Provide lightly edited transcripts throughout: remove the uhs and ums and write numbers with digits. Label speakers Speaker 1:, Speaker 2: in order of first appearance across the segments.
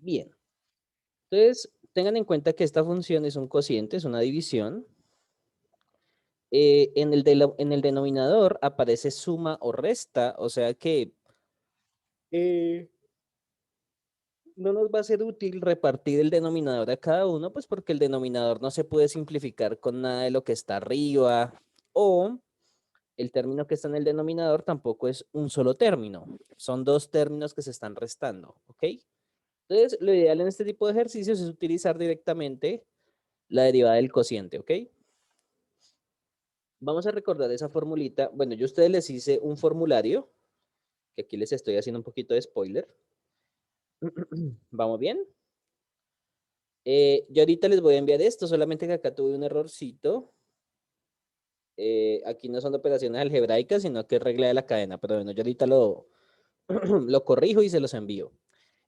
Speaker 1: Bien, entonces tengan en cuenta que esta función es un cociente, es una división. En el denominador aparece suma o resta, o sea que eh, no nos va a ser útil repartir el denominador a cada uno, pues porque el denominador no se puede simplificar con nada de lo que está arriba, o el término que está en el denominador tampoco es un solo término, son dos términos que se están restando, ¿ok? Entonces, lo ideal en este tipo de ejercicios es utilizar directamente la derivada del cociente, ¿ok? Vamos a recordar esa formulita. Bueno, yo a ustedes les hice un formulario, que aquí les estoy haciendo un poquito de spoiler. ¿Vamos bien? Yo ahorita les voy a enviar esto, solamente que acá tuve un errorcito. Aquí no son operaciones algebraicas, sino que es regla de la cadena, pero bueno, yo ahorita lo corrijo y se los envío.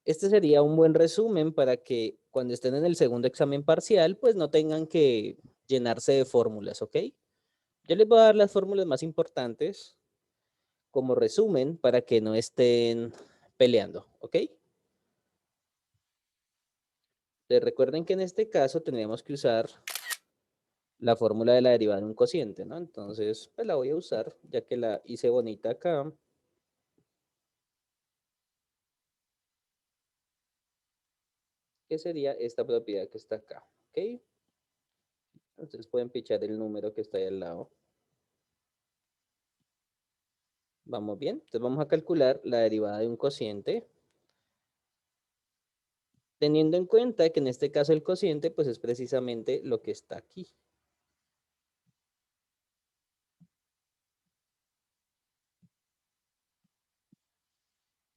Speaker 1: Este sería un buen resumen para que cuando estén en el segundo examen parcial, pues no tengan que llenarse de fórmulas, ¿ok? Yo les voy a dar las fórmulas más importantes como resumen para que no estén peleando, ¿ok? Recuerden que en este caso tendríamos que usar la fórmula de la derivada de un cociente, ¿no? Entonces, pues la voy a usar, ya que la hice bonita acá. Que sería esta propiedad que está acá, ¿ok? Entonces pueden pichar el número que está ahí al lado. ¿Vamos bien? Entonces vamos a calcular la derivada de un cociente, teniendo en cuenta que en este caso el cociente, pues es precisamente lo que está aquí.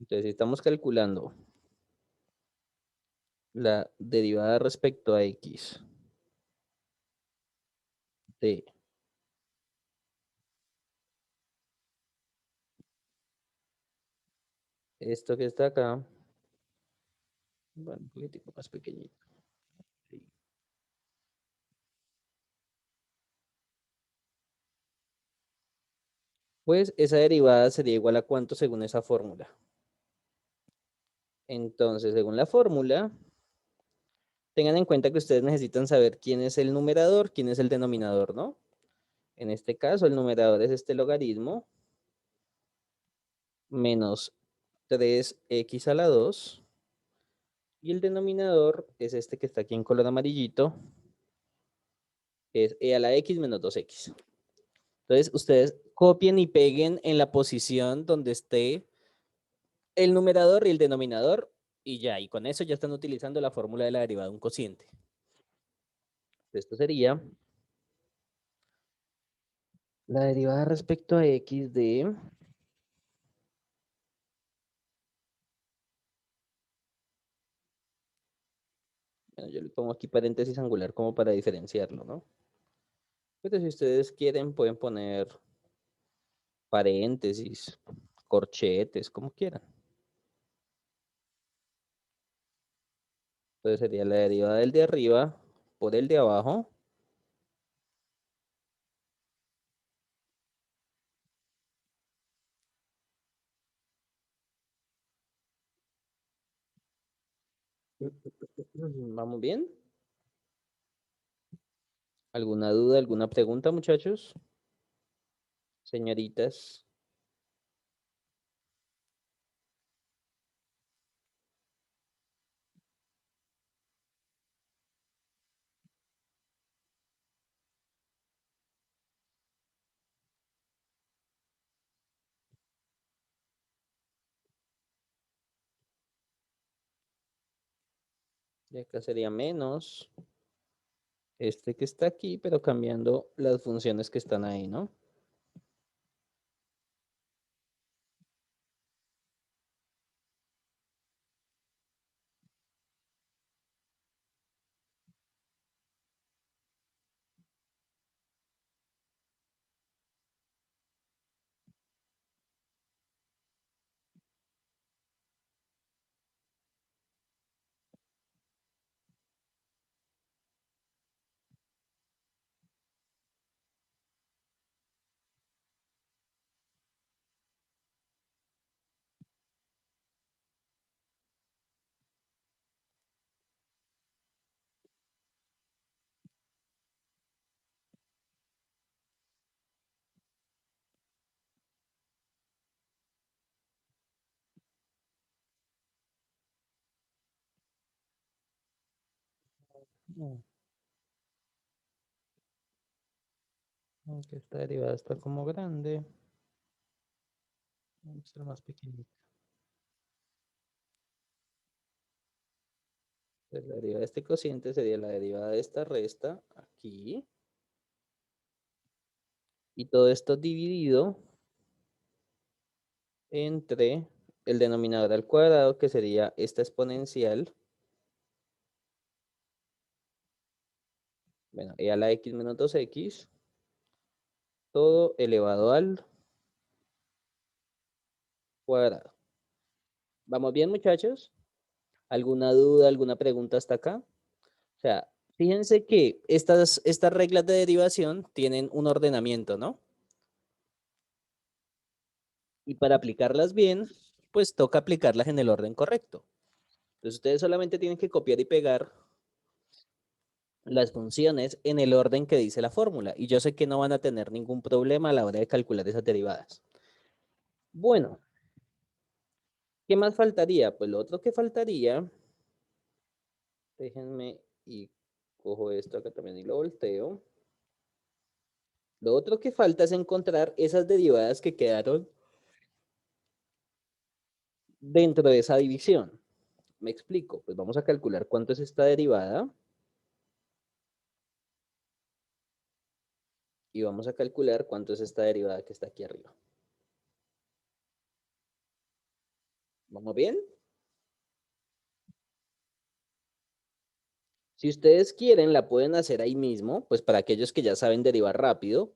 Speaker 1: Entonces, si estamos calculando la derivada respecto a x de esto que está acá, bueno, un poquitico más pequeñito. Sí. Pues esa derivada sería igual a cuánto según esa fórmula. Entonces, según la fórmula, tengan en cuenta que ustedes necesitan saber quién es el numerador, quién es el denominador, ¿no? En este caso, el numerador es este logaritmo menos 3x a la 2 y el denominador es este que está aquí en color amarillito, que es e a la x menos 2x. Entonces, ustedes copien y peguen en la posición donde esté el numerador y el denominador y ya, y con eso ya están utilizando la fórmula de la derivada de un cociente. Esto sería la derivada respecto a x de... Bueno, yo le pongo aquí paréntesis angular como para diferenciarlo, ¿no? Pero si ustedes quieren, pueden poner paréntesis, corchetes, como quieran. Entonces sería la derivada del de arriba por el de abajo. ¿Vamos bien? ¿Alguna duda, alguna pregunta, muchachos? Señoritas, y acá sería menos este que está aquí, pero cambiando las funciones que están ahí, ¿no? No, aunque esta derivada está como grande. Vamos a ser más pequeñita. Entonces, la derivada de este cociente sería la derivada de esta resta aquí. Y todo esto dividido entre el denominador al cuadrado, que sería esta exponencial. Bueno, e a la x menos 2x, todo elevado al cuadrado. ¿Vamos bien, muchachos? ¿Alguna duda, alguna pregunta hasta acá? O sea, fíjense que estas reglas de derivación tienen un ordenamiento, ¿no? Y para aplicarlas bien, pues toca aplicarlas en el orden correcto. Entonces ustedes solamente tienen que copiar y pegar las funciones en el orden que dice la fórmula. Y yo sé que no van a tener ningún problema a la hora de calcular esas derivadas. Bueno, ¿qué más faltaría? Pues lo otro que faltaría, déjenme y cojo esto acá también y lo volteo. Lo otro que falta es encontrar esas derivadas que quedaron dentro de esa división. Me explico, pues vamos a calcular cuánto es esta derivada y vamos a calcular cuánto es esta derivada que está aquí arriba. ¿Vamos bien? Si ustedes quieren, la pueden hacer ahí mismo, pues para aquellos que ya saben derivar rápido,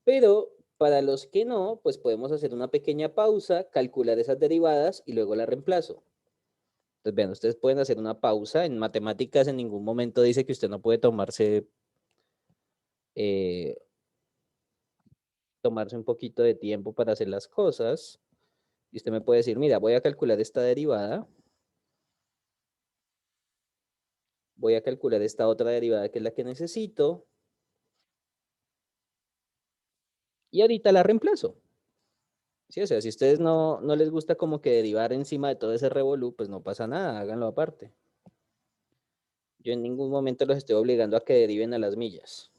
Speaker 1: pero para los que no, pues podemos hacer una pequeña pausa, calcular esas derivadas y luego la reemplazo. Entonces, vean, ustedes pueden hacer una pausa. En matemáticas en ningún momento dice que usted no puede eh, tomarse un poquito de tiempo para hacer las cosas. Y usted me puede decir, mira, voy a calcular esta derivada, voy a calcular esta otra derivada que es la que necesito, y ahorita la reemplazo. Sí, o sea, si a ustedes no les gusta como que derivar encima de todo ese revolú, pues no pasa nada, háganlo aparte. Yo en ningún momento los estoy obligando a que deriven a las millas.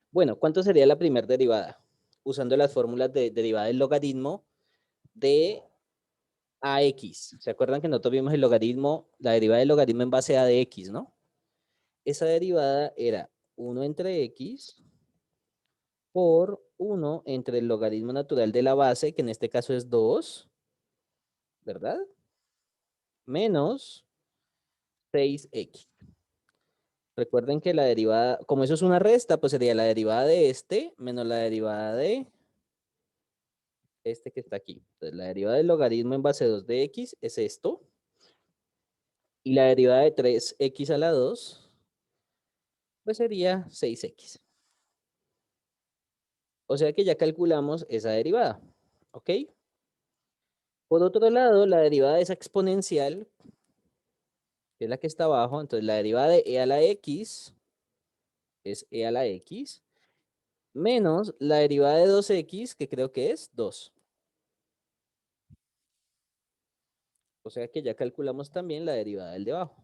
Speaker 1: Bueno, ¿cuánto sería la primera derivada? Usando las fórmulas de derivada del logaritmo de AX. ¿Se acuerdan que nosotros vimos el logaritmo, la derivada del logaritmo en base a de X, ¿no? Esa derivada era 1 entre X por 1 entre el logaritmo natural de la base, que en este caso es 2, ¿verdad? Menos 6x. Recuerden que la derivada, como eso es una resta, pues sería la derivada de este menos la derivada de este que está aquí. Entonces, la derivada del logaritmo en base 2 de x es esto. Y la derivada de 3x a la 2, pues sería 6x. O sea que ya calculamos esa derivada. ¿Ok? Por otro lado, la derivada de esa exponencial, que es la que está abajo, entonces la derivada de e a la x es e a la x, menos la derivada de 2x, que creo que es 2. O sea que ya calculamos también la derivada del de abajo,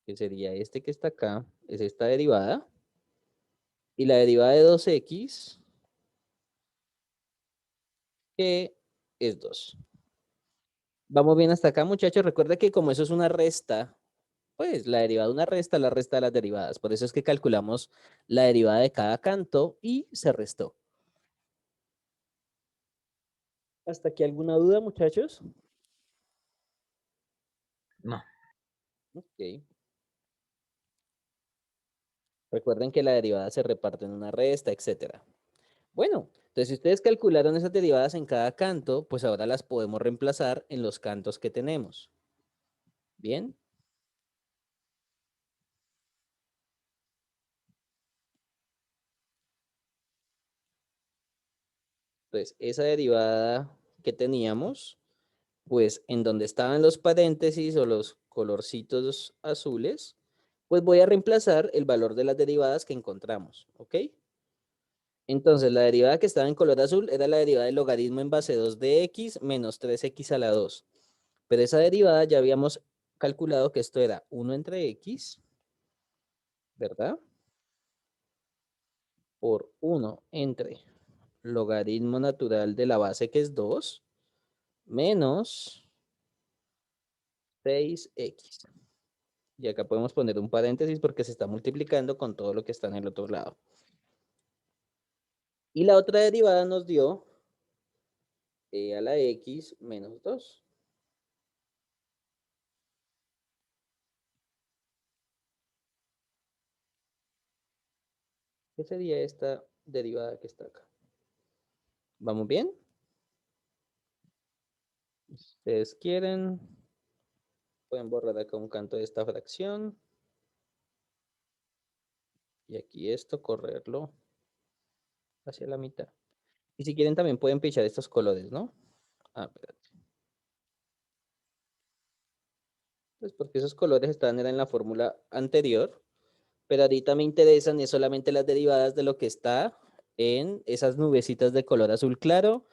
Speaker 1: que sería este que está acá, es esta derivada. Y la derivada de 2x, que es 2. Vamos bien hasta acá, muchachos. Recuerda que como eso es una resta, pues la derivada de una resta es la resta de las derivadas. Por eso es que calculamos la derivada de cada canto y se restó. ¿Hasta aquí alguna duda, muchachos?
Speaker 2: No.
Speaker 1: Ok. Recuerden que la derivada se reparte en una resta, etcétera. Bueno, entonces si ustedes calcularon esas derivadas en cada canto, pues ahora las podemos reemplazar en los cantos que tenemos. ¿Bien? Entonces, esa derivada que teníamos, pues en donde estaban los paréntesis o los colorcitos azules, pues voy a reemplazar el valor de las derivadas que encontramos, ¿ok? Entonces, la derivada que estaba en color azul era la derivada del logaritmo en base 2 de x menos 3x a la 2. Pero esa derivada ya habíamos calculado que esto era 1 entre x, ¿verdad? Por 1 entre logaritmo natural de la base, que es 2, menos 6x. Y acá podemos poner un paréntesis porque se está multiplicando con todo lo que está en el otro lado. Y la otra derivada nos dio a la x menos 2. ¿Qué sería esta derivada que está acá? ¿Vamos bien? Si ustedes quieren, pueden borrar acá un canto de esta fracción. Y aquí esto, correrlo hacia la mitad. Y si quieren también pueden pichar estos colores, ¿no? Ah, espérate. Pues porque esos colores estaban en la fórmula anterior, pero ahorita me interesan es solamente las derivadas de lo que está en esas nubecitas de color azul claro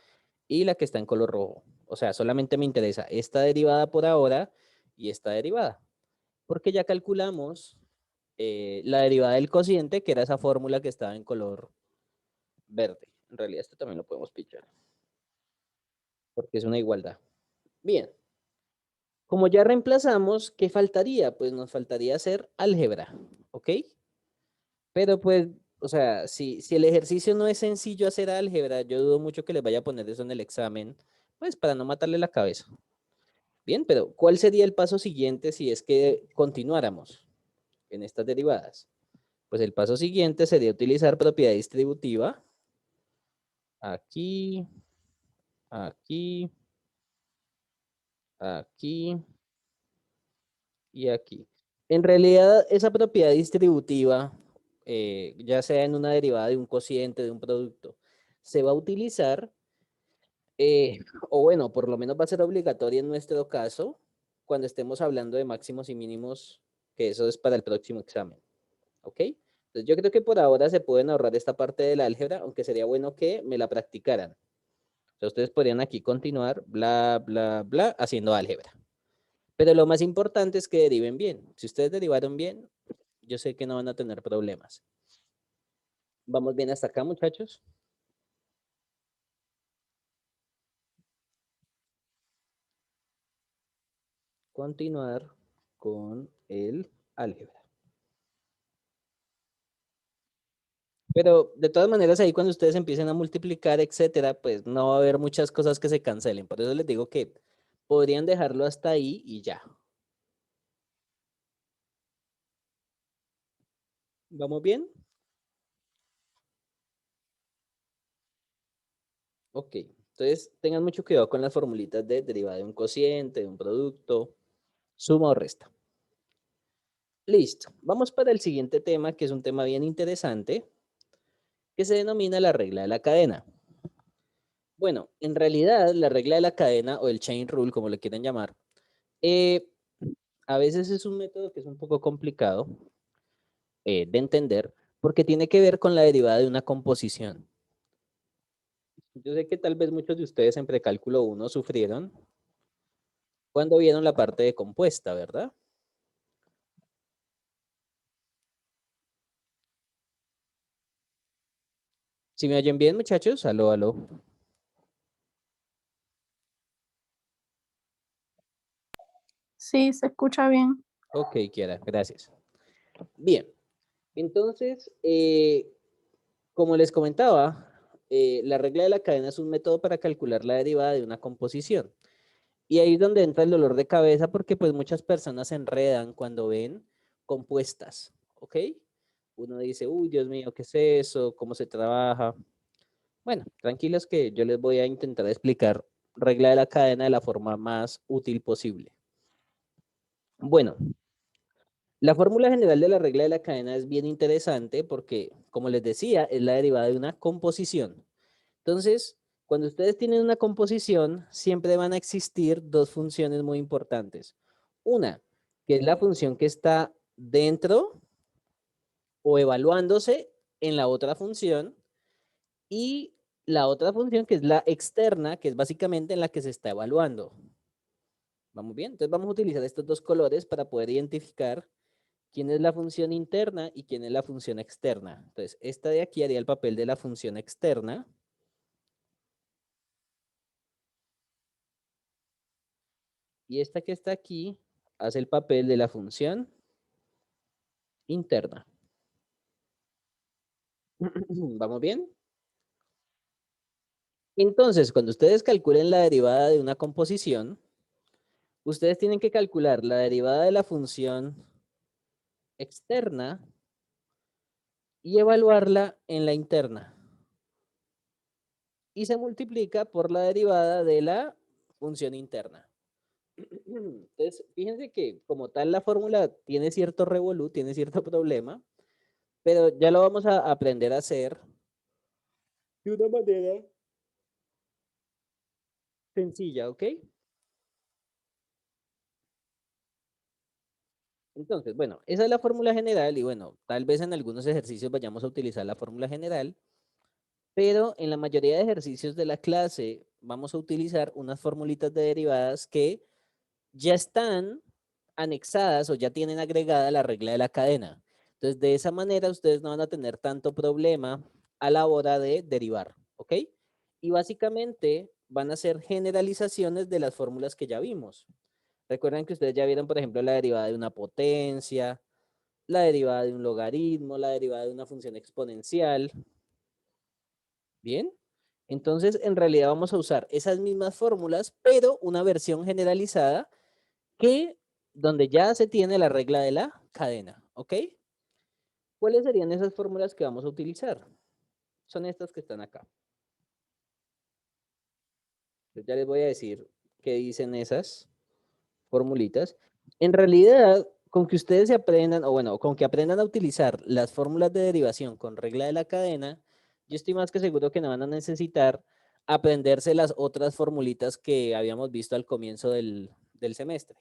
Speaker 1: y la que está en color rojo. O sea, solamente me interesa esta derivada por ahora y esta derivada, porque ya calculamos la derivada del cociente, que era esa fórmula que estaba en color verde. En realidad esto también lo podemos pichar, porque es una igualdad. Bien, como ya reemplazamos, ¿qué faltaría? Pues nos faltaría hacer álgebra, ¿ok? Pero pues, o sea, si el ejercicio no es sencillo hacer álgebra, yo dudo mucho que les vaya a poner eso en el examen, pues para no matarle la cabeza. Bien, pero ¿cuál sería el paso siguiente si es que continuáramos en estas derivadas? Pues el paso siguiente sería utilizar propiedad distributiva aquí, aquí, aquí y aquí. En realidad, esa propiedad distributiva, ya sea en una derivada de un cociente, de un producto, se va a utilizar, o bueno, por lo menos va a ser obligatoria en nuestro caso, cuando estemos hablando de máximos y mínimos, que eso es para el próximo examen. ¿Ok? Entonces yo creo que por ahora se pueden ahorrar esta parte del álgebra, aunque sería bueno que me la practicaran. Entonces ustedes podrían aquí continuar, bla, bla, bla, haciendo álgebra. Pero lo más importante es que deriven bien. Si ustedes derivaron bien, yo sé que no van a tener problemas. ¿Vamos bien hasta acá, muchachos? Continuar con el álgebra. Pero de todas maneras, ahí cuando ustedes empiecen a multiplicar, etcétera, pues no va a haber muchas cosas que se cancelen. Por eso les digo que podrían dejarlo hasta ahí y ya. ¿Vamos bien? Ok. Entonces, tengan mucho cuidado con las formulitas de derivada de un cociente, de un producto, suma o resta. Listo. Vamos para el siguiente tema, que es un tema bien interesante, que se denomina la regla de la cadena. Bueno, en realidad, la regla de la cadena o el chain rule, como le quieren llamar, eh, a veces es un método que es un poco complicado de entender porque tiene que ver con la derivada de una composición. Yo sé que tal vez muchos de ustedes en precálculo 1 sufrieron cuando vieron la parte de compuesta, ¿verdad? ¿Sí me oyen bien, muchachos? Aló, aló.
Speaker 2: Sí, se escucha bien.
Speaker 1: Ok, Kiara, gracias. Bien, entonces, como les comentaba, la regla de la cadena es un método para calcular la derivada de una composición. Y ahí es donde entra el dolor de cabeza porque pues muchas personas se enredan cuando ven compuestas, ¿ok? Uno dice, uy, Dios mío, ¿qué es eso? ¿Cómo se trabaja? Bueno, tranquilos que yo les voy a intentar explicar regla de la cadena de la forma más útil posible. Bueno, la fórmula general de la regla de la cadena es bien interesante porque, como les decía, es la derivada de una composición. Entonces, cuando ustedes tienen una composición, siempre van a existir dos funciones muy importantes. Una, que es la función que está dentro o evaluándose en la otra función, y la otra función que es la externa, que es básicamente en la que se está evaluando. ¿Vamos bien? Entonces vamos a utilizar estos dos colores para poder identificar quién es la función interna y quién es la función externa. Entonces, esta de aquí haría el papel de la función externa. Y esta que está aquí hace el papel de la función interna. ¿Vamos bien? Entonces, cuando ustedes calculen la derivada de una composición, ustedes tienen que calcular la derivada de la función externa y evaluarla en la interna. Y se multiplica por la derivada de la función interna. Entonces, fíjense que como tal la fórmula tiene cierto revolú, tiene cierto problema, pero ya lo vamos a aprender a hacer de una manera sencilla, ¿ok? Entonces, bueno, esa es la fórmula general y bueno, tal vez en algunos ejercicios vayamos a utilizar la fórmula general, pero en la mayoría de ejercicios de la clase vamos a utilizar unas formulitas de derivadas que ya están anexadas o ya tienen agregada la regla de la cadena. Entonces, de esa manera ustedes no van a tener tanto problema a la hora de derivar, ¿ok? Y básicamente van a ser generalizaciones de las fórmulas que ya vimos. Recuerden que ustedes ya vieron, por ejemplo, la derivada de una potencia, la derivada de un logaritmo, la derivada de una función exponencial. ¿Bien? Entonces, en realidad vamos a usar esas mismas fórmulas, pero una versión generalizada que donde ya se tiene la regla de la cadena, ¿ok? ¿Cuáles serían esas fórmulas que vamos a utilizar? Son estas que están acá. Yo ya les voy a decir qué dicen esas formulitas. En realidad, con que ustedes se aprendan, o bueno, con que aprendan a utilizar las fórmulas de derivación con regla de la cadena, yo estoy más que seguro que no van a necesitar aprenderse las otras formulitas que habíamos visto al comienzo del semestre.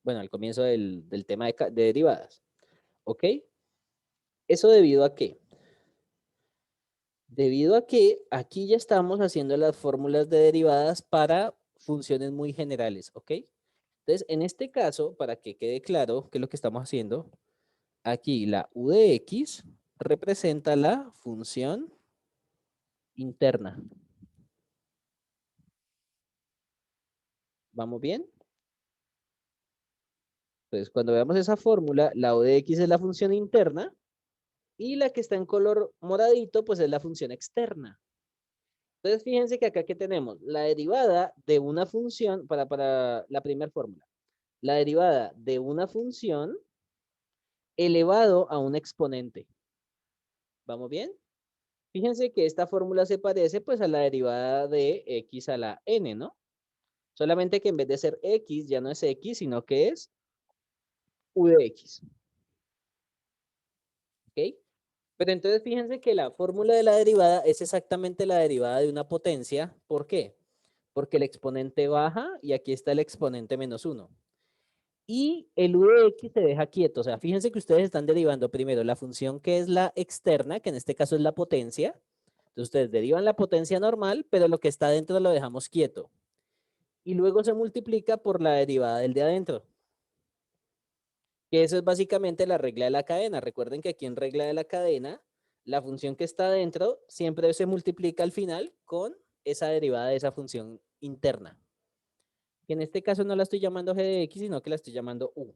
Speaker 1: Bueno, al comienzo del tema de derivadas. ¿Ok? ¿Eso debido a qué? Debido a que aquí ya estamos haciendo las fórmulas de derivadas para funciones muy generales, ¿ok? Entonces, en este caso, para que quede claro qué es lo que estamos haciendo, aquí la u de x representa la función interna. ¿Vamos bien? Entonces, cuando veamos esa fórmula, la u de x es la función interna y la que está en color moradito, pues es la función externa. Entonces, fíjense que acá que tenemos la derivada de una función, para la primera fórmula, la derivada de una función elevado a un exponente. ¿Vamos bien? Fíjense que esta fórmula se parece pues a la derivada de x a la n, ¿no? Solamente que en vez de ser x, ya no es x, sino que es u de x. ¿Ok? Pero entonces fíjense que la fórmula de la derivada es exactamente la derivada de una potencia. ¿Por qué? Porque el exponente baja y aquí está el exponente menos 1. Y el u de x se deja quieto. O sea, fíjense que ustedes están derivando primero la función que es la externa, que en este caso es la potencia. Entonces ustedes derivan la potencia normal, pero lo que está adentro lo dejamos quieto. Y luego se multiplica por la derivada del de adentro. Que eso es básicamente la regla de la cadena. Recuerden que aquí en regla de la cadena, la función que está adentro siempre se multiplica al final con esa derivada de esa función interna. Que en este caso no la estoy llamando g de x, sino que la estoy llamando u.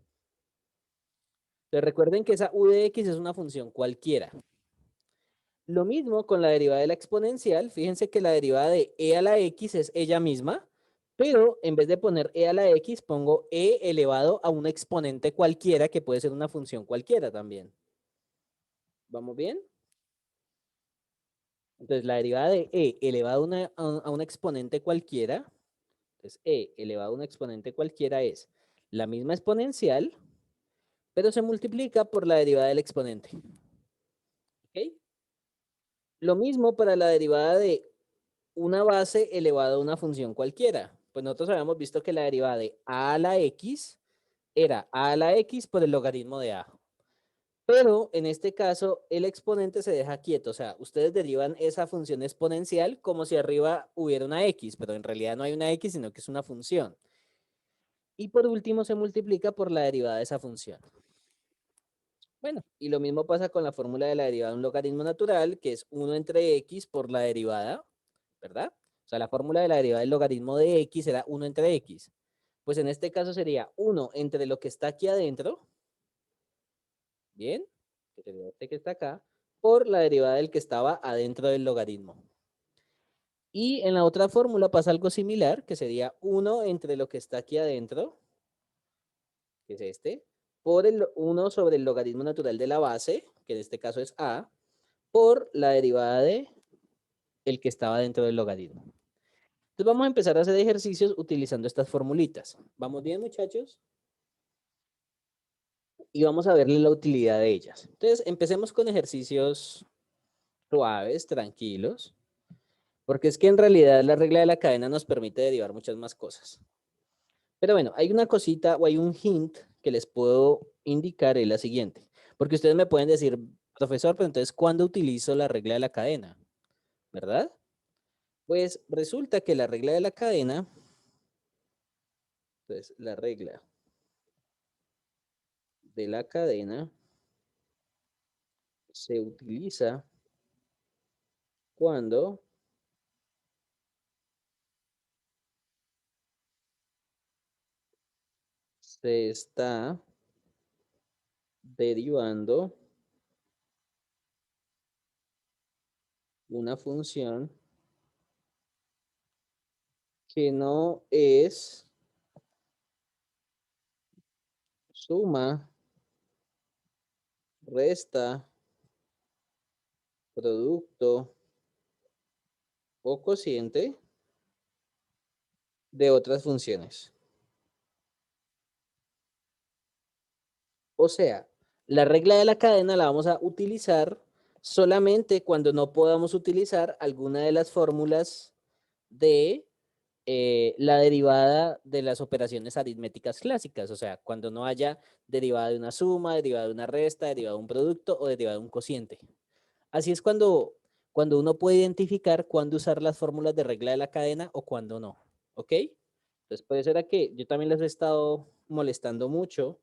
Speaker 1: Entonces recuerden que esa u de x es una función cualquiera. Lo mismo con la derivada de la exponencial. Fíjense que la derivada de e a la x es ella misma, pero en vez de poner e a la x, pongo e elevado a un exponente cualquiera, que puede ser una función cualquiera también. ¿Vamos bien? Entonces, la derivada de e elevado a un exponente cualquiera, entonces e elevado a un exponente cualquiera es la misma exponencial, pero se multiplica por la derivada del exponente. ¿Ok? Lo mismo para la derivada de una base elevada a una función cualquiera. Pues nosotros habíamos visto que la derivada de a a la x era a a la x por el logaritmo de a. Pero en este caso el exponente se deja quieto, o sea, ustedes derivan esa función exponencial como si arriba hubiera una x, pero en realidad no hay una x, sino que es una función. Y por último se multiplica por la derivada de esa función. Bueno, y lo mismo pasa con la fórmula de la derivada de un logaritmo natural, que es 1 entre x por la derivada, ¿verdad? O sea, la fórmula de la derivada del logaritmo de x será 1 entre x. Pues en este caso sería 1 entre lo que está aquí adentro, ¿bien? Que sería este que está acá, por la derivada del que estaba adentro del logaritmo. Y en la otra fórmula pasa algo similar, que sería 1 entre lo que está aquí adentro, que es este, por el 1 sobre el logaritmo natural de la base, que en este caso es a, por la derivada de el que estaba dentro del logaritmo. Entonces vamos a empezar a hacer ejercicios utilizando estas formulitas. ¿Vamos bien, muchachos? Y vamos a verle la utilidad de ellas. Entonces empecemos con ejercicios suaves, tranquilos, porque es que en realidad la regla de la cadena nos permite derivar muchas más cosas. Pero bueno, hay una cosita o hay un hint que les puedo indicar, es la siguiente. Porque ustedes me pueden decir, profesor, pero entonces, ¿cuándo utilizo la regla de la cadena? ¿Verdad? Pues resulta que la regla de la cadena, entonces la regla de la cadena se utiliza cuando se está derivando una función que no es suma, resta, producto o cociente de otras funciones. O sea, la regla de la cadena la vamos a utilizar solamente cuando no podamos utilizar alguna de las fórmulas de la derivada de las operaciones aritméticas clásicas, o sea, cuando no haya derivada de una suma, derivada de una resta, derivada de un producto o derivada de un cociente. Así es cuando uno puede identificar cuándo usar las fórmulas de regla de la cadena o cuándo no, ¿ok? Entonces puede ser que yo también les he estado molestando mucho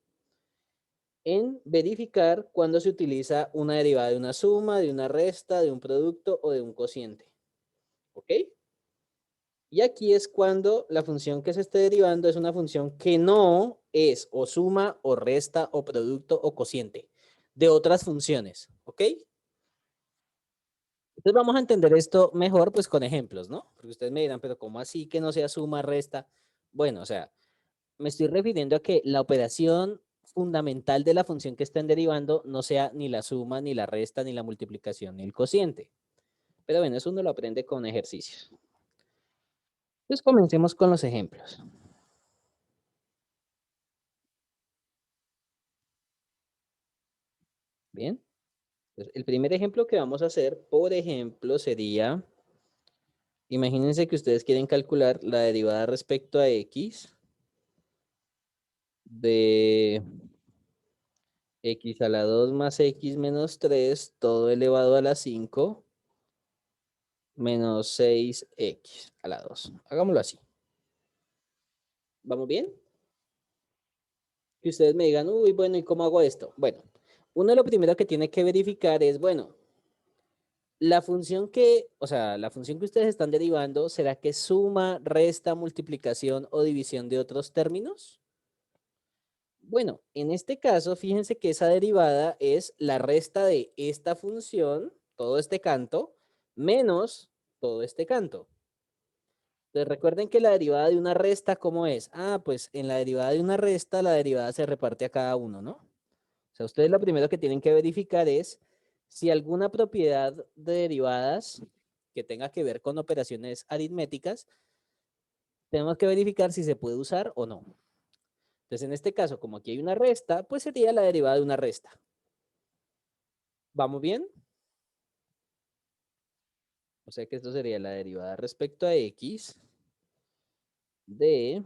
Speaker 1: en verificar cuándo se utiliza una derivada de una suma, de una resta, de un producto o de un cociente, ¿ok? Y aquí es cuando la función que se esté derivando es una función que no es o suma o resta o producto o cociente de otras funciones, ¿ok? Entonces vamos a entender esto mejor pues con ejemplos, ¿no? Porque ustedes me dirán, pero ¿cómo así que no sea suma, resta? Bueno, o sea, me estoy refiriendo a que la operación fundamental de la función que estén derivando no sea ni la suma, ni la resta, ni la multiplicación, ni el cociente. Pero bueno, eso uno lo aprende con ejercicios. Entonces comencemos con los ejemplos. Bien. Entonces, el primer ejemplo que vamos a hacer, por ejemplo, sería, imagínense que ustedes quieren calcular la derivada respecto a x de x a la 2 más x menos 3, todo elevado a la 5, menos 6x a la 2. Hagámoslo así. ¿Vamos bien? Que ustedes me digan, uy, bueno, ¿y cómo hago esto? Bueno, uno lo primero que tiene que verificar es, bueno, la función que, o sea, la función que ustedes están derivando, ¿será que suma, resta, multiplicación o división de otros términos? Bueno, en este caso, fíjense que esa derivada es la resta de esta función, todo este canto, menos todo este canto. Entonces recuerden que la derivada de una resta, ¿cómo es? Ah, pues en la derivada de una resta, la derivada se reparte a cada uno, ¿no? O sea, ustedes lo primero que tienen que verificar es si alguna propiedad de derivadas que tenga que ver con operaciones aritméticas, tenemos que verificar si se puede usar o no. Entonces, en este caso, como aquí hay una resta, pues sería la derivada de una resta. ¿Vamos bien? O sea que esto sería la derivada respecto a x de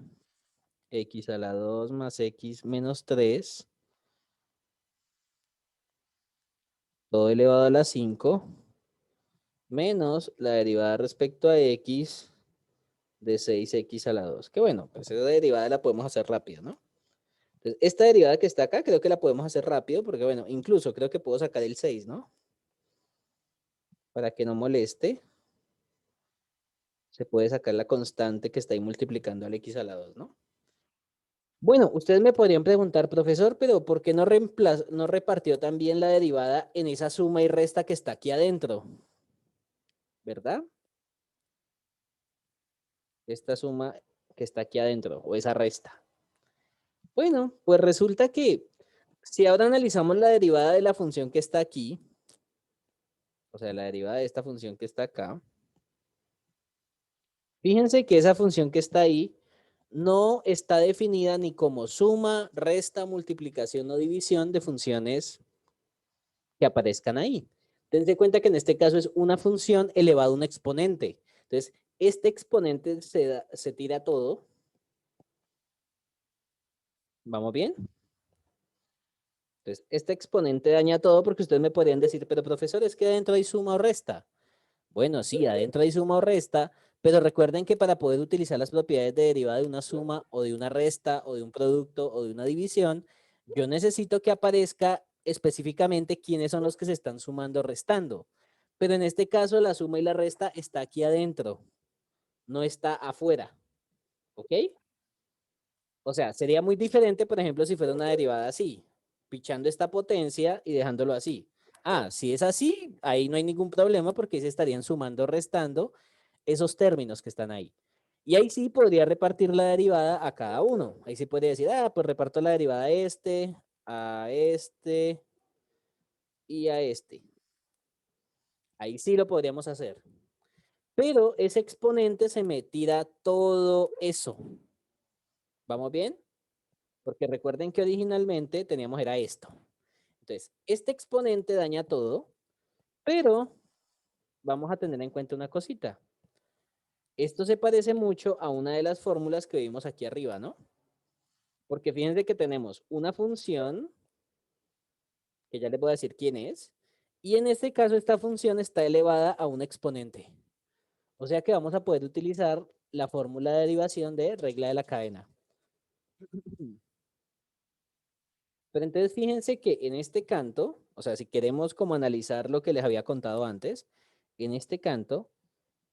Speaker 1: x a la 2 más x menos 3, todo elevado a la 5, menos la derivada respecto a x de 6x a la 2. Que bueno, pues esa derivada la podemos hacer rápido, ¿no? Entonces, esta derivada que está acá, creo que la podemos hacer rápido, porque bueno, incluso creo que puedo sacar el 6, ¿no? Para que no moleste, se puede sacar la constante que está ahí multiplicando al x a la 2, ¿no? Bueno, ustedes me podrían preguntar, profesor, pero ¿por qué no repartió también la derivada en esa suma y resta que está aquí adentro? ¿Verdad? Esta suma que está aquí adentro, o esa resta. Bueno, pues resulta que si ahora analizamos la derivada de la función que está aquí, o sea, la derivada de esta función que está acá, fíjense que esa función que está ahí no está definida ni como suma, resta, multiplicación o división de funciones que aparezcan ahí. Tense cuenta que en este caso es una función elevada a un exponente. Entonces, este exponente se tira todo. ¿Vamos bien? Entonces, este exponente daña todo porque ustedes me podrían decir, pero profesor, es que adentro hay suma o resta. Bueno, sí, adentro hay suma o resta, pero recuerden que para poder utilizar las propiedades de derivada de una suma o de una resta o de un producto o de una división, yo necesito que aparezca específicamente quiénes son los que se están sumando o restando. Pero en este caso la suma y la resta está aquí adentro, no está afuera. ¿Ok? O sea, sería muy diferente, por ejemplo, si fuera una derivada así, pichando esta potencia y dejándolo así. Ah, si es así, ahí no hay ningún problema porque se estarían sumando o restando esos términos que están ahí. Y ahí sí podría repartir la derivada a cada uno. Ahí sí podría decir, ah, pues reparto la derivada a este y a este. Ahí sí lo podríamos hacer. Pero ese exponente se me tira todo eso. ¿Vamos bien? Porque recuerden que originalmente teníamos era esto. Entonces, este exponente daña todo, pero vamos a tener en cuenta una cosita. Esto se parece mucho a una de las fórmulas que vimos aquí arriba, ¿no? Porque fíjense que tenemos una función, que ya les voy a decir quién es, y en este caso esta función está elevada a un exponente. O sea que vamos a poder utilizar la fórmula de derivación de regla de la cadena. Pero entonces fíjense que en este canto, o sea, si queremos como analizar lo que les había contado antes, en este canto,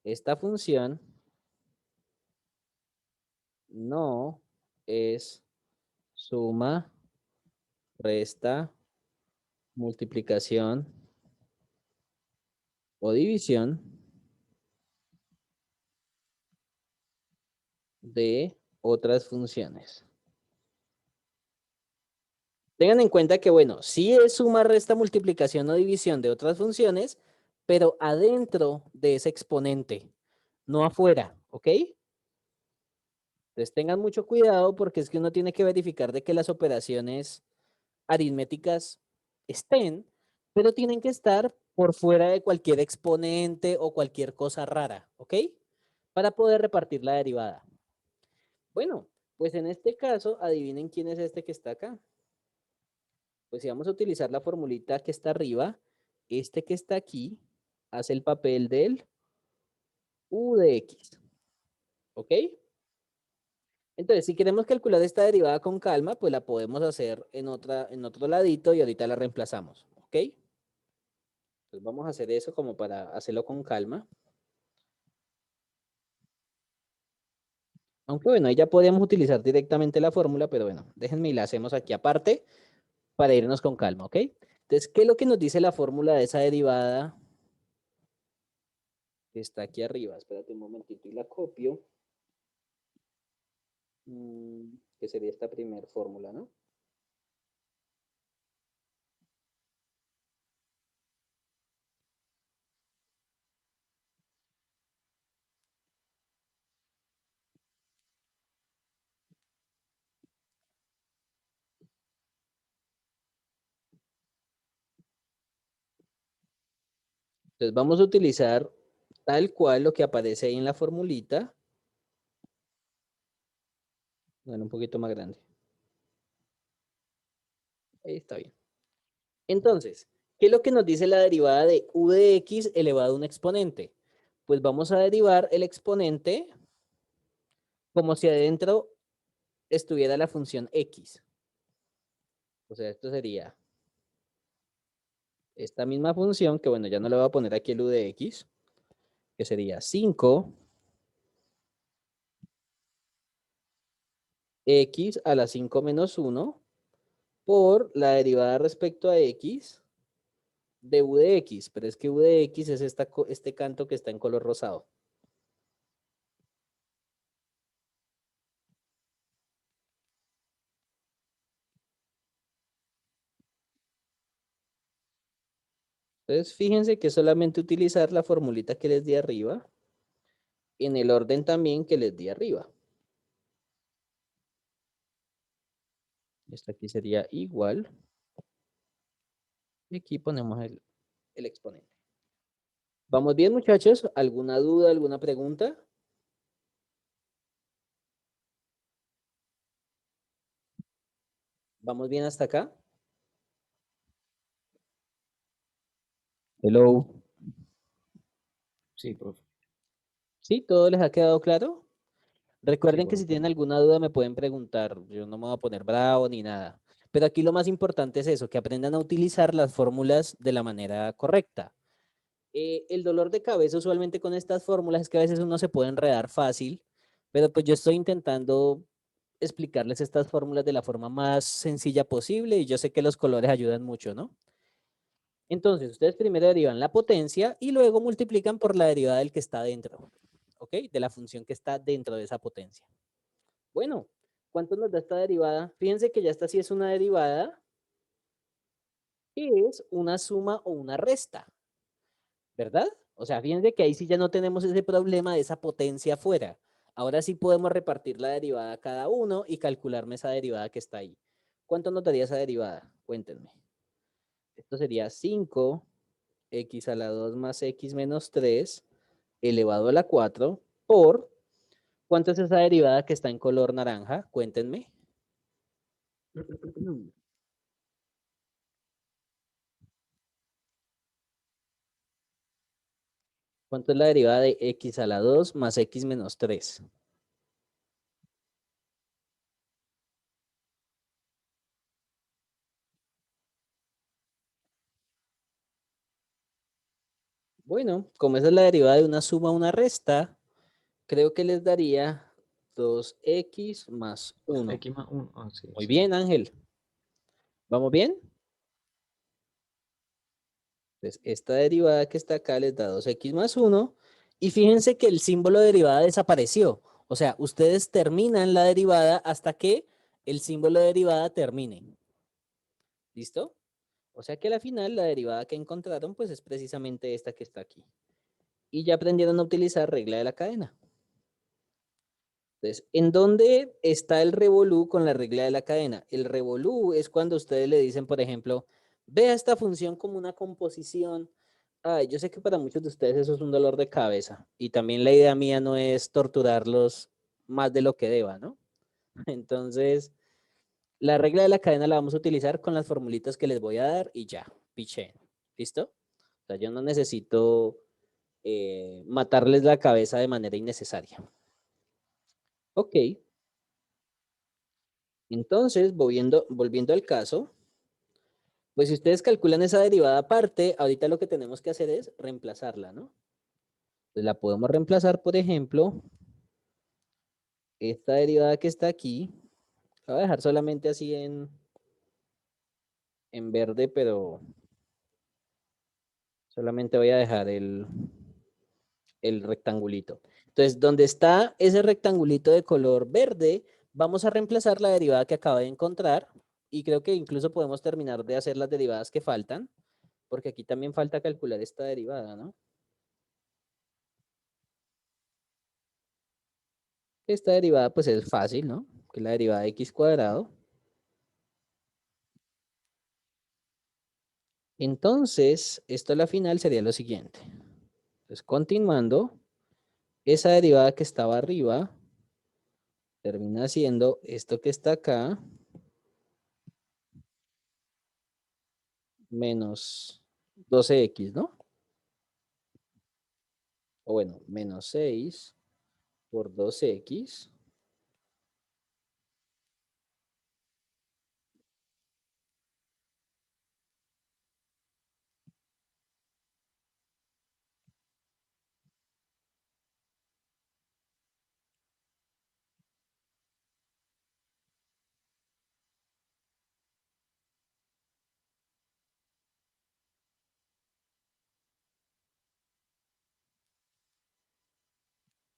Speaker 1: esta función no es suma, resta, multiplicación o división de otras funciones. Tengan en cuenta que, bueno, sí es suma, resta, multiplicación o división de otras funciones, pero adentro de ese exponente, no afuera, ¿ok? Entonces tengan mucho cuidado porque es que uno tiene que verificar de que las operaciones aritméticas estén, pero tienen que estar por fuera de cualquier exponente o cualquier cosa rara, ¿ok? Para poder repartir la derivada. Bueno, pues en este caso, adivinen quién es este que está acá. Pues si vamos a utilizar la formulita que está arriba, este que está aquí hace el papel del u de x, ¿ok? Entonces, si queremos calcular esta derivada con calma, pues la podemos hacer en otro ladito y ahorita la reemplazamos, ¿ok? Entonces vamos a hacer eso como para hacerlo con calma. Aunque bueno, ahí ya podríamos utilizar directamente la fórmula, pero bueno, déjenme y la hacemos aquí aparte para irnos con calma, ¿ok? Entonces, ¿qué es lo que nos dice la fórmula de esa derivada que está aquí arriba? Espérate un momentito y la copio. Que sería esta primera fórmula, ¿no? Entonces vamos a utilizar tal cual lo que aparece ahí en la formulita. Bueno, un poquito más grande. Ahí está bien. Entonces, ¿qué es lo que nos dice la derivada de u de x elevado a un exponente? Pues vamos a derivar el exponente como si adentro estuviera la función x. O sea, esto sería esta misma función, que bueno, ya no le voy a poner aquí el u de x, que sería 5 x a la 5 menos 1 por la derivada respecto a x de u de x, pero es que u de x es este canto que está en color rosado. Entonces, fíjense que solamente utilizar la formulita que les di arriba en el orden también que les di arriba. Esto aquí sería igual. Y aquí ponemos el exponente. ¿Vamos bien, muchachos? ¿Alguna duda, alguna pregunta? ¿Vamos bien hasta acá? Hello.
Speaker 3: Sí, profe.
Speaker 1: ¿Sí? ¿Todo les ha quedado claro? Recuerden que si
Speaker 3: profe.
Speaker 1: tienen alguna duda me pueden preguntar. Yo no me voy a poner bravo ni nada. Pero aquí lo más importante es eso, que aprendan a utilizar las fórmulas de la manera correcta. El dolor de cabeza usualmente con estas fórmulas es que a veces uno se puede enredar fácil, pero pues yo estoy intentando explicarles estas fórmulas de la forma más sencilla posible y yo sé que los colores ayudan mucho, ¿no? Entonces, ustedes primero derivan la potencia y luego multiplican por la derivada del que está dentro, ¿ok? De la función que está dentro de esa potencia. Bueno, ¿cuánto nos da esta derivada? Fíjense que ya esta sí es una derivada, que es una suma o una resta, ¿verdad? O sea, fíjense que ahí sí ya no tenemos ese problema de esa potencia afuera. Ahora sí podemos repartir la derivada a cada uno y calcularme esa derivada que está ahí. ¿Cuánto nos daría esa derivada? Cuéntenme. Esto sería 5 x a la 2 más x menos 3 elevado a la 4 por, ¿cuánto es esa derivada que está en color naranja? Cuéntenme. ¿Cuánto es la derivada de x a la 2 más x menos 3? Bueno, como esa es la derivada de una suma a una resta, creo que les daría 2x más 1.
Speaker 3: X más 1. Ah, sí,
Speaker 1: Muy
Speaker 3: sí.
Speaker 1: bien, Ángel. ¿Vamos bien? Entonces, esta derivada que está acá les da 2x más 1. Y fíjense que el símbolo de derivada desapareció. O sea, ustedes terminan la derivada hasta que el símbolo de derivada termine. ¿Listo? O sea que al final la derivada que encontraron pues es precisamente esta que está aquí. Y ya aprendieron a utilizar regla de la cadena. Entonces, ¿en dónde está el revolú con la regla de la cadena? El revolú es cuando ustedes le dicen, por ejemplo, vea esta función como una composición. Ay, yo sé que para muchos de ustedes eso es un dolor de cabeza. Y también la idea mía no es torturarlos más de lo que deba, ¿no? Entonces, la regla de la cadena la vamos a utilizar con las formulitas que les voy a dar y ya, piché. ¿Listo? O sea, yo no necesito matarles la cabeza de manera innecesaria. Ok. Entonces, volviendo al caso, pues si ustedes calculan esa derivada aparte, ahorita lo que tenemos que hacer es reemplazarla, ¿no? Entonces la podemos reemplazar, por ejemplo, esta derivada que está aquí, la voy a dejar solamente así en verde, pero solamente voy a dejar el rectangulito. Entonces, donde está ese rectangulito de color verde, vamos a reemplazar la derivada que acabo de encontrar y creo que incluso podemos terminar de hacer las derivadas que faltan, porque aquí también falta calcular esta derivada, ¿no? Esta derivada pues es fácil, ¿no? Que es la derivada de x cuadrado. Entonces, esto a la final sería lo siguiente. Entonces, continuando, esa derivada que estaba arriba termina siendo esto que está acá menos 12x, ¿no? O bueno, menos 6 por 2x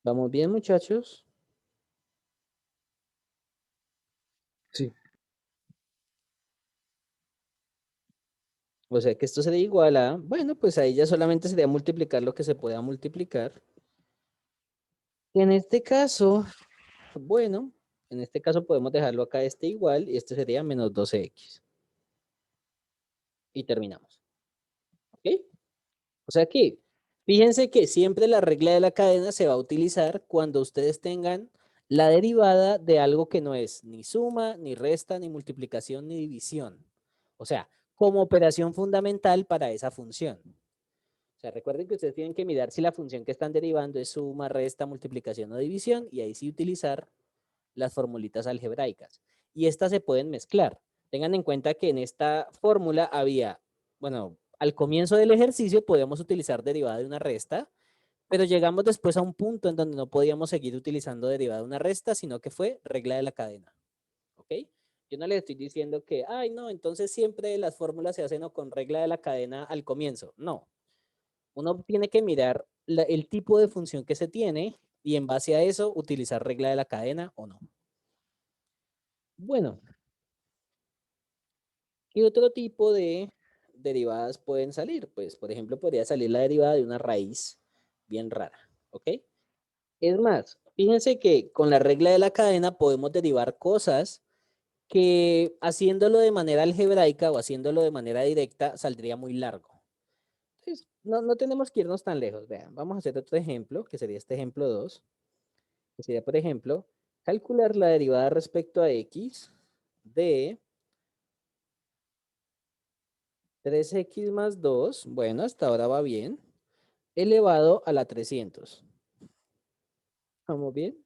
Speaker 1: ¿Vamos bien, muchachos?
Speaker 3: Sí.
Speaker 1: O sea que esto sería igual a, bueno, pues ahí ya solamente sería multiplicar lo que se pueda multiplicar. En este caso, bueno, en este caso podemos dejarlo acá este igual y este sería menos 12x. Y terminamos. ¿Ok? O sea que, fíjense que siempre la regla de la cadena se va a utilizar cuando ustedes tengan la derivada de algo que no es ni suma, ni resta, ni multiplicación, ni división. O sea, como operación fundamental para esa función. O sea, recuerden que ustedes tienen que mirar si la función que están derivando es suma, resta, multiplicación o división y ahí sí utilizar las formulitas algebraicas. Y estas se pueden mezclar. Tengan en cuenta que en esta fórmula había, bueno, al comienzo del ejercicio podíamos utilizar derivada de una resta, pero llegamos después a un punto en donde no podíamos seguir utilizando derivada de una resta, sino que fue regla de la cadena. ¿Ok? Yo no les estoy diciendo que, ay, no, entonces siempre las fórmulas se hacen o con regla de la cadena al comienzo. No. Uno tiene que mirar el tipo de función que se tiene y en base a eso utilizar regla de la cadena o no. Bueno, ¿qué otro tipo de derivadas pueden salir? Pues, por ejemplo, podría salir la derivada de una raíz bien rara, ¿ok? Es más, fíjense que con la regla de la cadena podemos derivar cosas que haciéndolo de manera algebraica o haciéndolo de manera directa saldría muy largo. Entonces, no tenemos que irnos tan lejos. Vean, vamos a hacer otro ejemplo, que sería este ejemplo 2, que sería, por ejemplo, calcular la derivada respecto a x de 3x más 2, bueno, hasta ahora va bien, elevado a la 300. ¿Vamos bien?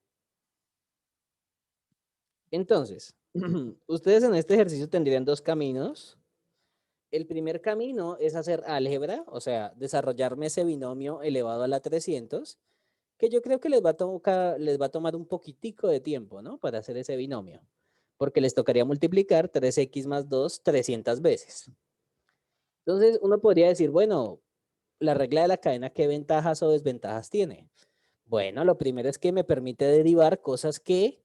Speaker 1: Entonces, ustedes en este ejercicio tendrían dos caminos. El primer camino es hacer álgebra, o sea, desarrollarme ese binomio elevado a la 300, que yo creo que les va a tomar un poquitico de tiempo, ¿no? Para hacer ese binomio, porque les tocaría multiplicar 3x más 2 300 veces. Entonces, uno podría decir, bueno, la regla de la cadena, ¿qué ventajas o desventajas tiene? Bueno, lo primero es que me permite derivar cosas que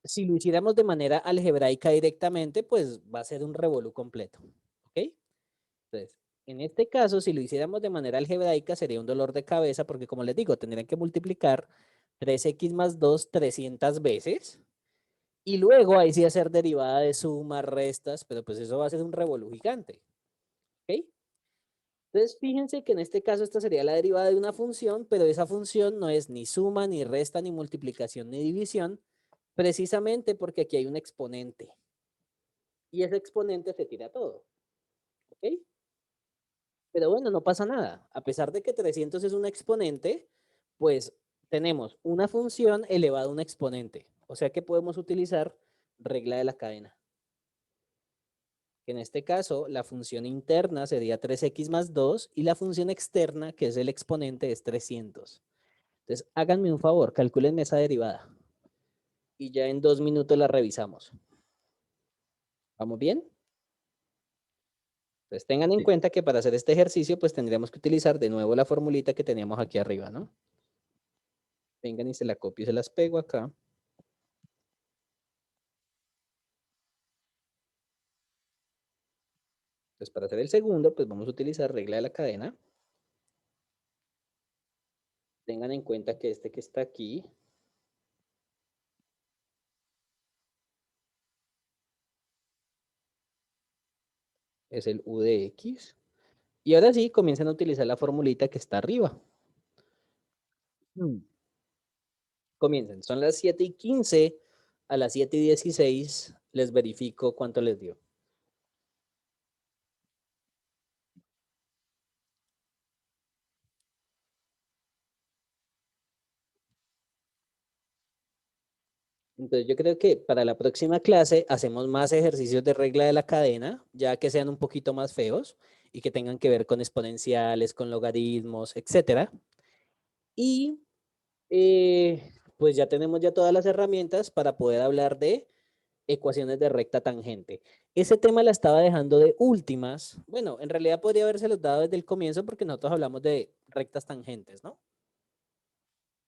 Speaker 1: si lo hiciéramos de manera algebraica directamente, pues va a ser un revolú completo. ¿Ok? Entonces, en este caso, si lo hiciéramos de manera algebraica, sería un dolor de cabeza porque, como les digo, tendrían que multiplicar 3x más 2 300 veces y luego ahí sí hacer derivada de sumas, restas, pero pues eso va a ser un revolú gigante. ¿Ok? Entonces, fíjense que en este caso esta sería la derivada de una función, pero esa función no es ni suma, ni resta, ni multiplicación, ni división, precisamente porque aquí hay un exponente. Y ese exponente se tira todo. ¿Ok? Pero bueno, no pasa nada. A pesar de que 300 es un exponente, pues tenemos una función elevada a un exponente. O sea que podemos utilizar regla de la cadena. En este caso, la función interna sería 3x más 2 y la función externa, que es el exponente, es 300. Entonces, háganme un favor, calculenme esa derivada. Y ya en 2 minutos la revisamos. ¿Vamos bien? Entonces, tengan en
Speaker 3: Sí.
Speaker 1: cuenta que para hacer este ejercicio, pues tendríamos que utilizar de nuevo la formulita que teníamos aquí arriba, ¿no? Vengan y se la copio y se las pego acá. Entonces, para hacer el segundo, pues vamos a utilizar regla de la cadena. Tengan en cuenta que este que está aquí es el u de x. Y ahora sí, comiencen a utilizar la formulita que está arriba. Comiencen, son las 7:15, a las 7:16 les verifico cuánto les dio. Entonces yo creo que para la próxima clase hacemos más ejercicios de regla de la cadena, ya que sean un poquito más feos y que tengan que ver con exponenciales, con logaritmos, etcétera. Y pues ya tenemos ya todas las herramientas para poder hablar de ecuaciones de recta tangente. Ese tema la estaba dejando de últimas. Bueno, en realidad podría haberse los dado desde el comienzo porque nosotros hablamos de rectas tangentes, ¿no?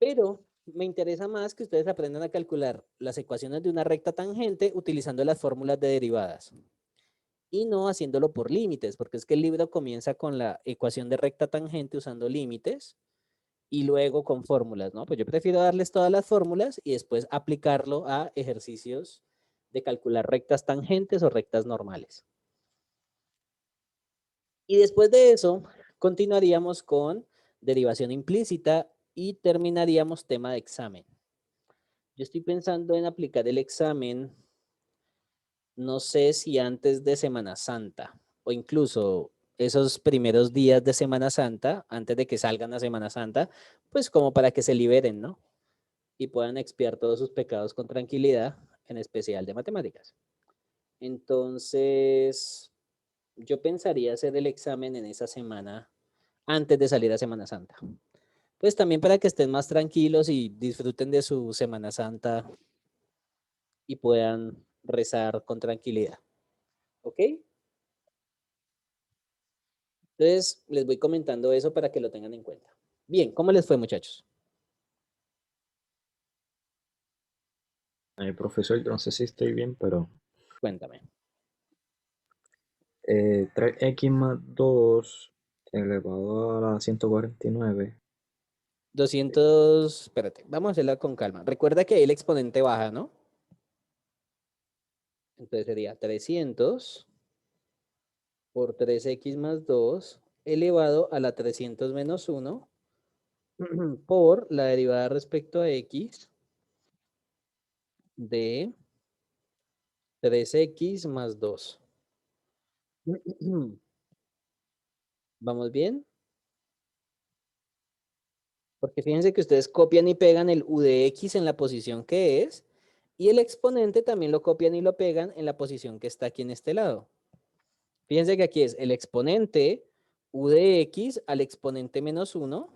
Speaker 1: Pero me interesa más que ustedes aprendan a calcular las ecuaciones de una recta tangente utilizando las fórmulas de derivadas y no haciéndolo por límites, porque es que el libro comienza con la ecuación de recta tangente usando límites y luego con fórmulas, ¿no? Pues yo prefiero darles todas las fórmulas y después aplicarlo a ejercicios de calcular rectas tangentes o rectas normales. Y después de eso, continuaríamos con derivación implícita y terminaríamos tema de examen. Yo estoy pensando en aplicar el examen, no sé si antes de Semana Santa o incluso esos primeros días de Semana Santa, antes de que salgan a Semana Santa, pues como para que se liberen, ¿no? Y puedan expiar todos sus pecados con tranquilidad, en especial de matemáticas. Entonces, yo pensaría hacer el examen en esa semana antes de salir a Semana Santa. Pues también para que estén más tranquilos y disfruten de su Semana Santa y puedan rezar con tranquilidad. ¿Ok? Entonces, les voy comentando eso para que lo tengan en cuenta. Bien, ¿cómo les fue, muchachos?
Speaker 3: Profesor, yo no sé si estoy bien, pero
Speaker 1: Cuéntame.
Speaker 3: 3x más 2 elevado a la 149.
Speaker 1: 200, espérate, vamos a hacerla con calma. Recuerda que ahí el exponente baja, ¿no? Entonces sería 300 por 3x más 2 elevado a la 300 menos 1 por la derivada respecto a x de 3x más 2. ¿Vamos bien? Porque fíjense que ustedes copian y pegan el u de x en la posición que es, y el exponente también lo copian y lo pegan en la posición que está aquí en este lado. Fíjense que aquí es el exponente u de x al exponente menos 1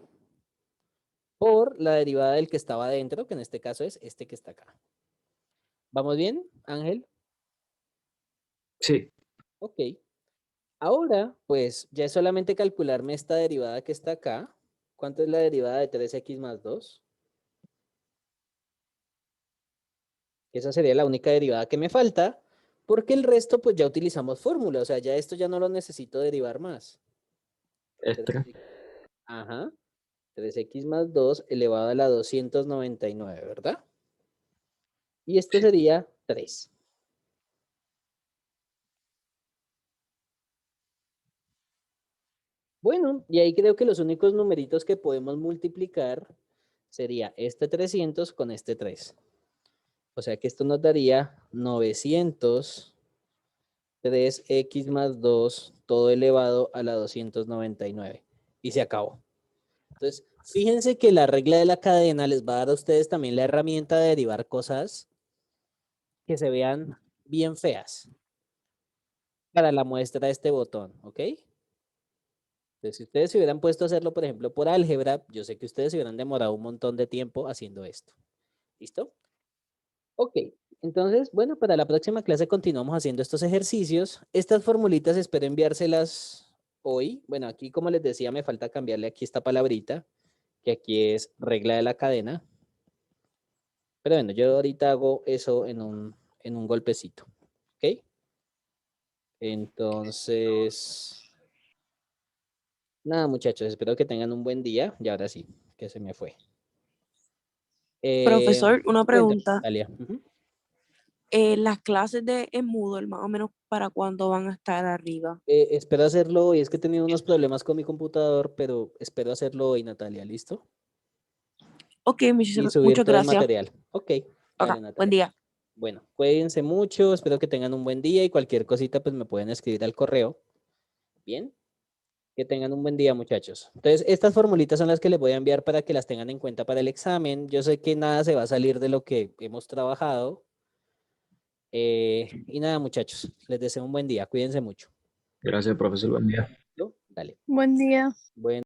Speaker 1: por la derivada del que estaba adentro, que en este caso es este que está acá. ¿Vamos bien, Ángel?
Speaker 3: Sí,
Speaker 1: Ok. Ahora, pues, ya es solamente calcularme esta derivada que está acá. ¿Cuánto es la derivada de 3x más 2? Esa sería la única derivada que me falta, porque el resto, pues, ya utilizamos fórmula. O sea, ya esto ya no lo necesito derivar más.
Speaker 3: extra.
Speaker 1: 3x, ajá. 3x más 2 elevado a la 299, ¿verdad? Y esto
Speaker 3: Sí.
Speaker 1: sería 3. Bueno, y ahí creo que los únicos numeritos que podemos multiplicar sería este 300 con este 3. O sea que esto nos daría 903x más 2, todo elevado a la 299. Y se acabó. Entonces, fíjense que la regla de la cadena les va a dar a ustedes también la herramienta de derivar cosas que se vean bien feas para la muestra de este botón, ¿ok? Entonces, si ustedes se hubieran puesto a hacerlo, por ejemplo, por álgebra, yo sé que ustedes se hubieran demorado un montón de tiempo haciendo esto. ¿Listo? Ok. Entonces, bueno, para la próxima clase continuamos haciendo estos ejercicios. Estas formulitas espero enviárselas hoy. Bueno, aquí como les decía, me falta cambiarle aquí esta palabrita, que aquí es regla de la cadena. Pero bueno, yo ahorita hago eso en un golpecito. ¿Ok? Entonces, nada, muchachos, espero que tengan un buen día. Y ahora sí, que se me fue.
Speaker 2: Profesor, una
Speaker 1: Cuéntame,
Speaker 2: pregunta.
Speaker 1: Natalia. Ujú.
Speaker 2: Las clases de Moodle, más o menos, ¿para cuándo van a estar arriba?
Speaker 1: Espero hacerlo hoy. Es que he tenido unos problemas con mi computador, pero espero hacerlo hoy, Natalia. ¿Listo?
Speaker 2: Ok,
Speaker 1: Y subir
Speaker 2: muchas
Speaker 1: todo el
Speaker 2: gracias.
Speaker 1: material. Ok,
Speaker 2: Ok,
Speaker 1: vale,
Speaker 2: buen
Speaker 1: Natalia.
Speaker 2: día.
Speaker 1: Bueno, cuídense mucho. Espero que tengan un buen día y cualquier cosita, pues me pueden escribir al correo. Bien. Que tengan un buen día, muchachos. Entonces, estas formulitas son las que les voy a enviar para que las tengan en cuenta para el examen. Yo sé que nada se va a salir de lo que hemos trabajado. Y nada, muchachos, les deseo un buen día. Cuídense mucho.
Speaker 3: Gracias, profesor. Buen día.
Speaker 1: ¿No? Dale.
Speaker 2: Buen día.
Speaker 1: Bueno.